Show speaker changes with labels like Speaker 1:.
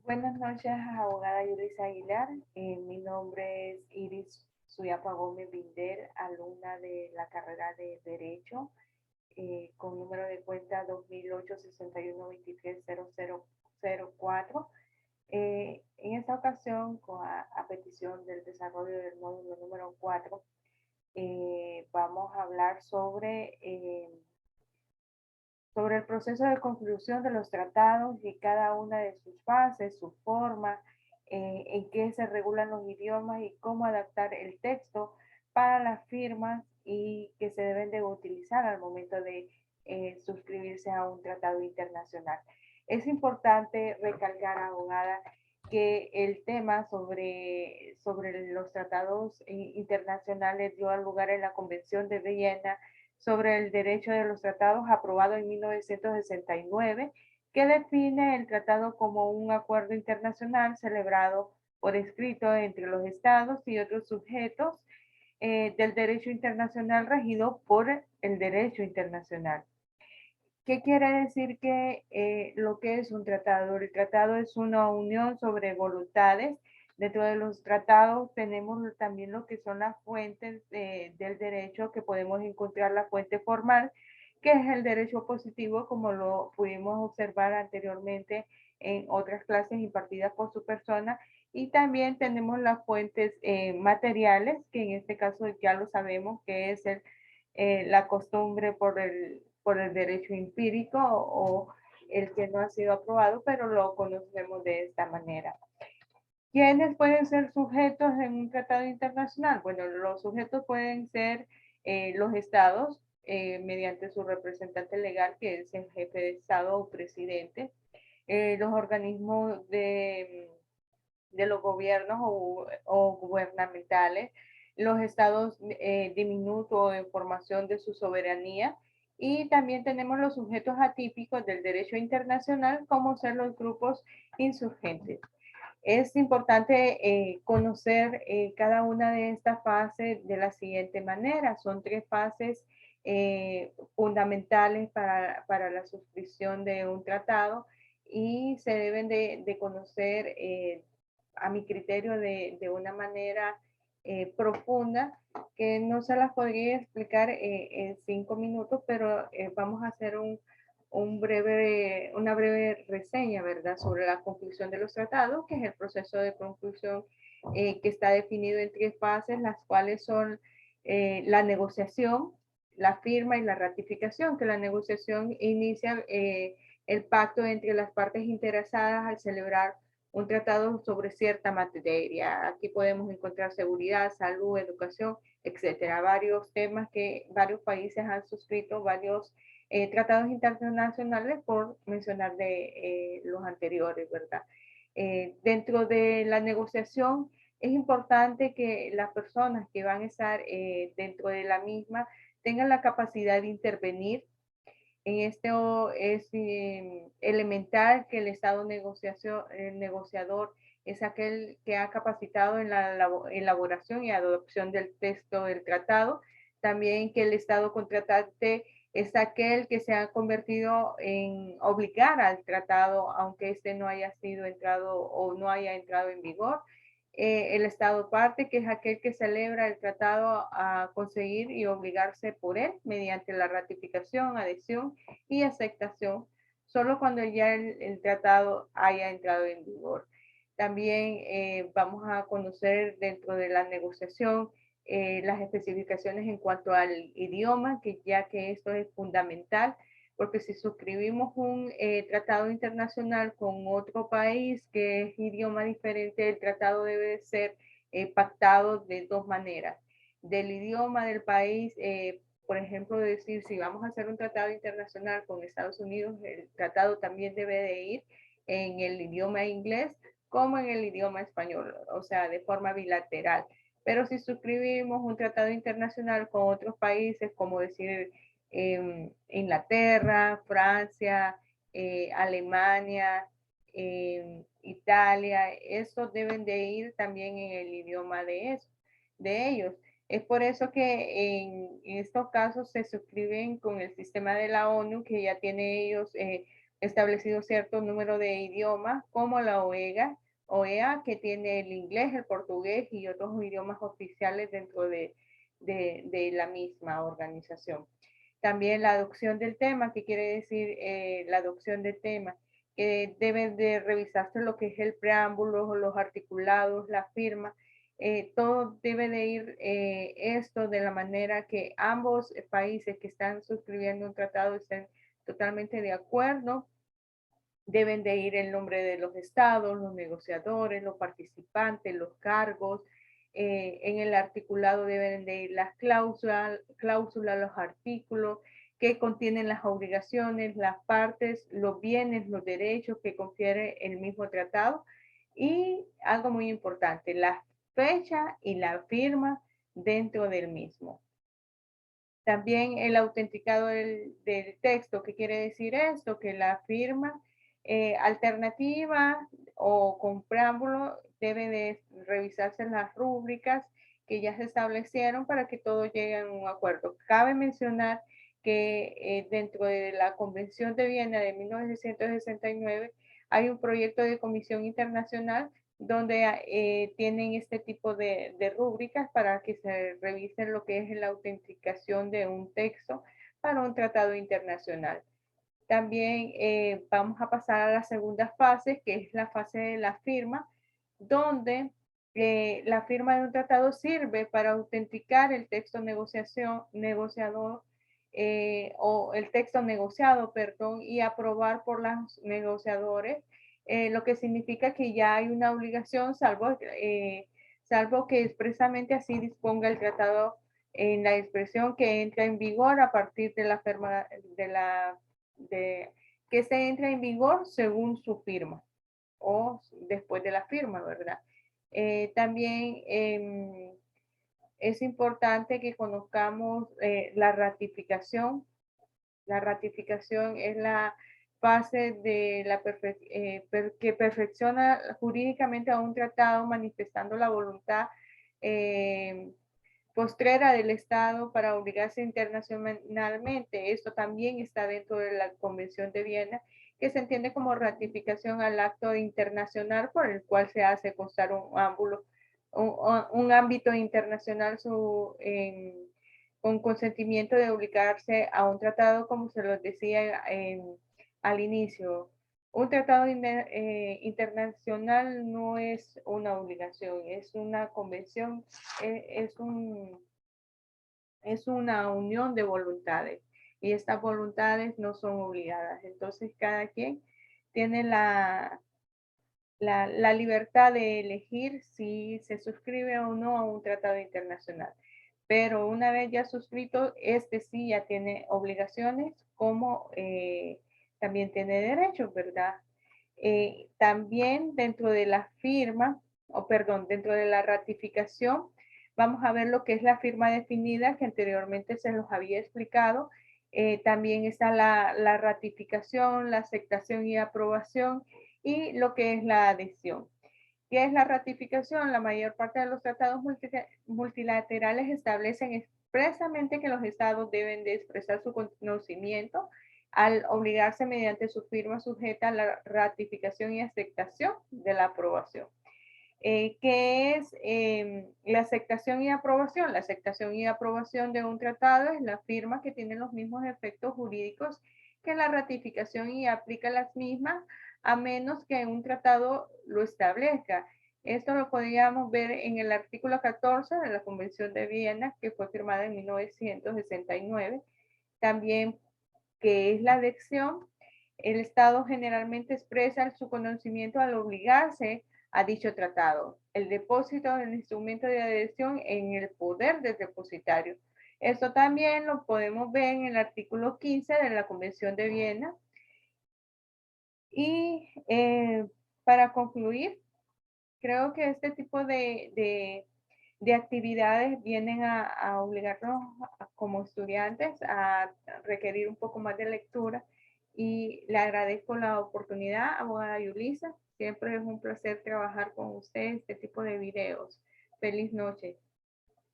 Speaker 1: Buenas noches, abogada Yulisa Aguilar. Mi nombre es Iris Suyapa Gómez Binder, alumna de la carrera de Derecho, con número de cuenta 2008-6123-0004. En esta ocasión, a petición del desarrollo del módulo número 4, vamos a hablar sobre el proceso de conclusión de los tratados y cada una de sus fases, su forma, en qué se regulan los idiomas y cómo adaptar el texto para las firmas y que se deben de utilizar al momento de suscribirse a un tratado internacional. Es importante recalcar, abogada, que el tema sobre los tratados internacionales dio lugar en la Convención de Viena sobre el derecho de los tratados aprobado en 1969, que define el tratado como un acuerdo internacional celebrado por escrito entre los estados y otros sujetos del derecho internacional regido por el derecho internacional. ¿Qué quiere decir que lo que es un tratado? El tratado es una unión sobre voluntades. Dentro de los tratados tenemos también lo que son las fuentes del derecho, que podemos encontrar la fuente formal, que es el derecho positivo, como lo pudimos observar anteriormente en otras clases impartidas por su persona. Y también tenemos las fuentes materiales, que en este caso ya lo sabemos, que es la costumbre por el derecho empírico o el que no ha sido aprobado, pero lo conocemos de esta manera. ¿Quiénes pueden ser sujetos en un tratado internacional? Bueno, los sujetos pueden ser los estados mediante su representante legal, que es el jefe de estado o presidente, los organismos de los gobiernos o gubernamentales, los estados diminutos en formación de su soberanía, y también tenemos los sujetos atípicos del derecho internacional, como ser los grupos insurgentes. Es importante conocer cada una de estas fases de la siguiente manera. Son tres fases fundamentales para la suscripción de un tratado y se deben de conocer a mi criterio de una manera profunda, que no se las podría explicar en 5 minutos, pero vamos a hacer una breve reseña, ¿verdad?, sobre la conclusión de los tratados, que es el proceso de conclusión que está definido en tres fases, las cuales son la negociación, la firma y la ratificación, que la negociación inicia el pacto entre las partes interesadas al celebrar un tratado sobre cierta materia. Aquí podemos encontrar seguridad, salud, educación, etcétera. Varios temas que varios países han suscrito, varios tratados internacionales, por mencionar de los anteriores, ¿verdad? Dentro de la negociación es importante que las personas que van a estar dentro de la misma tengan la capacidad de intervenir. En esto es elemental que el Estado el negociador es aquel que ha capacitado en la elaboración y adopción del texto del tratado. También que el Estado contratante es aquel que se ha convertido en obligar al tratado, aunque este no haya sido entrado o no haya entrado en vigor. El Estado parte, que es aquel que celebra el tratado, a conseguir y obligarse por él mediante la ratificación, adhesión y aceptación, solo cuando ya el tratado haya entrado en vigor. También vamos a conocer dentro de la negociación las especificaciones en cuanto al idioma, que ya que esto es fundamental, porque si suscribimos un tratado internacional con otro país que es idioma diferente, el tratado debe ser pactado de dos maneras. Del idioma del país, por ejemplo, decir, si vamos a hacer un tratado internacional con Estados Unidos, el tratado también debe de ir en el idioma inglés como en el idioma español, o sea, de forma bilateral. Pero si suscribimos un tratado internacional con otros países, como decir Inglaterra, Francia, Alemania, Italia, estos deben de ir también en el idioma de ellos. Es por eso que en estos casos se suscriben con el sistema de la ONU, que ya tiene ellos establecido cierto número de idiomas, como la OEA, que tiene el inglés, el portugués y otros idiomas oficiales dentro de la misma organización. También la adopción del tema, que quiere decir la adopción del tema, que deben de revisarse lo que es el preámbulo, los articulados, la firma, todo debe de ir esto de la manera que ambos países que están suscribiendo un tratado estén totalmente de acuerdo. Deben de ir el nombre de los estados, los negociadores, los participantes, los cargos. En el articulado deben de ir las cláusulas, los artículos que contienen las obligaciones, las partes, los bienes, los derechos que confiere el mismo tratado. Y algo muy importante, la fecha y la firma dentro del mismo. También el autenticado del texto. ¿Qué quiere decir esto? Que la firma alternativa o con preámbulo debe de revisarse las rúbricas que ya se establecieron para que todo llegue a un acuerdo. Cabe mencionar que dentro de la Convención de Viena de 1969 hay un proyecto de comisión internacional donde tienen este tipo de rúbricas para que se revise lo que es la autenticación de un texto para un tratado internacional. También vamos a pasar a la segunda fase, que es la fase de la firma, donde la firma de un tratado sirve para autenticar el texto negociador o el texto negociado, perdón, y aprobar por los negociadores, lo que significa que ya hay una obligación, salvo que expresamente así disponga el tratado en la expresión que entra en vigor a partir de la firma que se entra en vigor según su firma o después de la firma, ¿verdad? También es importante que conozcamos la ratificación. La ratificación es la fase de que perfecciona jurídicamente a un tratado manifestando la voluntad postrera del Estado para obligarse internacionalmente. Esto también está dentro de la Convención de Viena, que se entiende como ratificación al acto internacional por el cual se hace constar un ámbito internacional con consentimiento de obligarse a un tratado, como se lo decía al inicio. Un tratado internacional no es una obligación, es una convención, es, un, es una unión de voluntades y estas voluntades no son obligadas. Entonces cada quien tiene la libertad de elegir si se suscribe o no a un tratado internacional. Pero una vez ya suscrito, este sí ya tiene obligaciones como también tiene derechos, ¿verdad? También dentro de la firma, o perdón, dentro de la ratificación, vamos a ver lo que es la firma definida, que anteriormente se los había explicado. También está la ratificación, la aceptación y aprobación y lo que es la adhesión. ¿Qué es la ratificación? La mayor parte de los tratados multilaterales establecen expresamente que los estados deben de expresar su conocimiento al obligarse mediante su firma sujeta a la ratificación y aceptación de la aprobación. ¿Qué es la aceptación y aprobación? La aceptación y aprobación de un tratado es la firma que tiene los mismos efectos jurídicos que la ratificación y aplica las mismas a menos que un tratado lo establezca. Esto lo podríamos ver en el artículo 14 de la Convención de Viena, que fue firmada en 1969. También, que es la adhesión, el Estado generalmente expresa su conocimiento al obligarse a dicho tratado. El depósito del instrumento de adhesión en el poder del depositario. Esto también lo podemos ver en el artículo 15 de la Convención de Viena. Y para concluir, creo que este tipo de actividades vienen a obligarnos como estudiantes a requerir un poco más de lectura y le agradezco la oportunidad, abogada Yulisa. Siempre es un placer trabajar con usted este tipo de videos. Feliz noche.